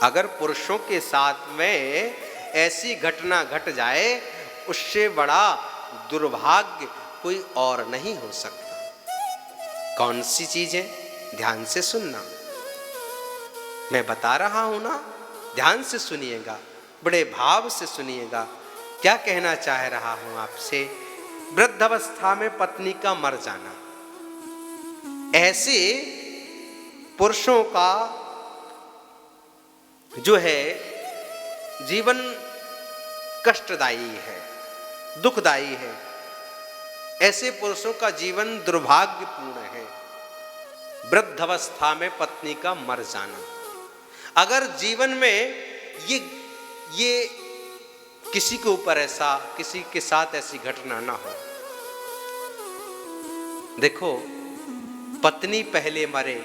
अगर पुरुषों के साथ में ऐसी घटना घट जाए, उससे बड़ा दुर्भाग्य कोई और नहीं हो सकता। कौन सी चीज है? ध्यान से सुनना, मैं बता रहा हूं ना, ध्यान से सुनिएगा, बड़े भाव से सुनिएगा। क्या कहना चाह रहा हूं आपसे? वृद्धावस्था में पत्नी का मर जाना, ऐसे पुरुषों का जो है जीवन कष्टदायी है, दुखदायी है। ऐसे पुरुषों का जीवन दुर्भाग्यपूर्ण है। वृद्धावस्था में पत्नी का मर जाना। अगर जीवन में ये किसी के ऊपर ऐसा, किसी के साथ ऐसी घटना ना हो। देखो, पत्नी पहले मरे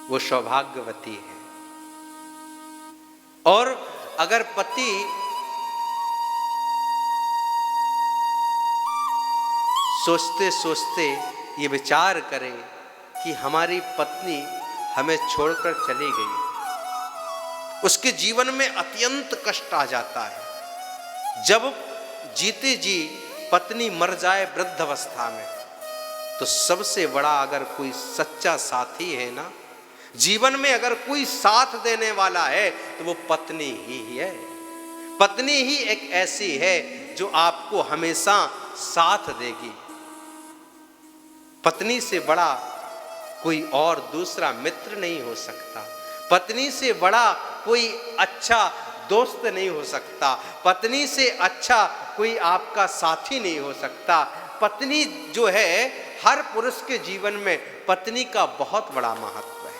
वो सौभाग्यवती है, और अगर पति सोचते सोचते ये विचार करे कि हमारी पत्नी हमें छोड़कर चली गई, उसके जीवन में अत्यंत कष्ट आ जाता है। जब जीते जी पत्नी मर जाए वृद्धावस्था में, तो सबसे बड़ा अगर कोई सच्चा साथी है ना, जीवन में अगर कोई साथ देने वाला है तो वो पत्नी ही है। पत्नी ही एक ऐसी है जो आपको हमेशा साथ देगी। पत्नी से बड़ा कोई और दूसरा मित्र नहीं हो सकता। पत्नी से बड़ा कोई अच्छा दोस्त नहीं हो सकता। पत्नी से अच्छा कोई आपका साथी नहीं हो सकता। पत्नी जो है, हर पुरुष के जीवन में पत्नी का बहुत बड़ा महत्व है।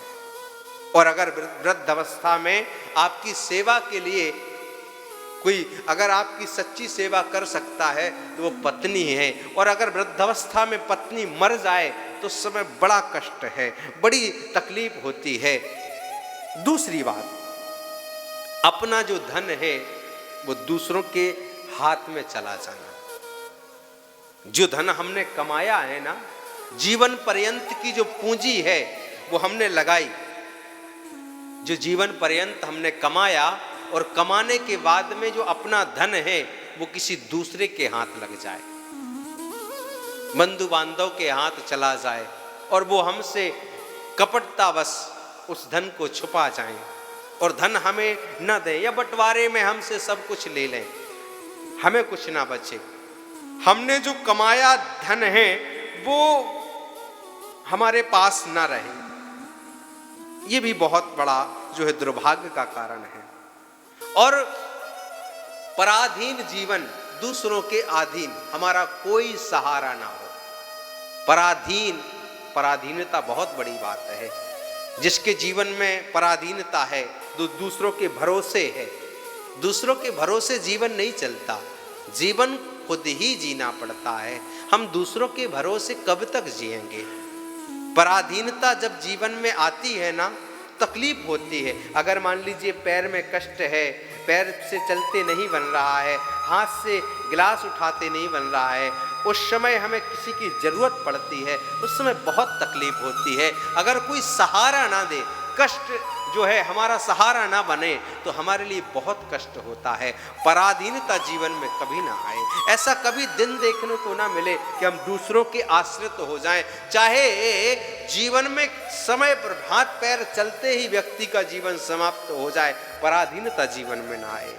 और अगर वृद्धावस्था में आपकी सेवा के लिए कोई अगर आपकी सच्ची सेवा कर सकता है तो वो पत्नी है। और अगर वृद्धावस्था में पत्नी मर जाए तो उस समय बड़ा कष्ट है, बड़ी तकलीफ होती है। दूसरी बात, अपना जो धन है वो दूसरों के हाथ में चला जाना। जो धन हमने कमाया है ना, जीवन पर्यंत की जो पूंजी है वो हमने लगाई, जो जीवन पर्यंत हमने कमाया, और कमाने के बाद में जो अपना धन है वो किसी दूसरे के हाथ लग जाए, बंधु बांधव के हाथ चला जाए, और वो हमसे कपटतावश उस धन को छुपा जाएं, और धन हमें न दें, या बंटवारे में हमसे सब कुछ ले लें, हमें कुछ ना बचे। हमने जो कमाया धन है वो हमारे पास ना रहे, ये भी बहुत बड़ा जो है दुर्भाग्य का कारण है। और पराधीन जीवन, दूसरों के अधीन हमारा कोई सहारा ना हो। पराधीनता बहुत बड़ी बात है। जिसके जीवन में पराधीनता है, दूसरों के भरोसे है, दूसरों के भरोसे जीवन नहीं चलता, जीवन खुद ही जीना पड़ता है। हम दूसरों के भरोसे कब तक जिएंगे? पराधीनता जब जीवन में आती है ना, तकलीफ होती है। अगर मान लीजिए पैर में कष्ट है, पैर से चलते नहीं बन रहा है, हाथ से गिलास उठाते नहीं बन रहा है, उस समय हमें किसी की ज़रूरत पड़ती है, उस समय बहुत तकलीफ होती है। अगर कोई सहारा ना दे, कष्ट जो है हमारा सहारा ना बने, तो हमारे लिए बहुत कष्ट होता है। पराधीनता जीवन में कभी ना आए। ऐसा कभी दिन देखने को ना मिले कि हम दूसरों के आश्रित हो जाएं। चाहे जीवन में समय पर हाथ पैर चलते ही व्यक्ति का जीवन समाप्त हो जाए, पराधीनता जीवन में ना आए।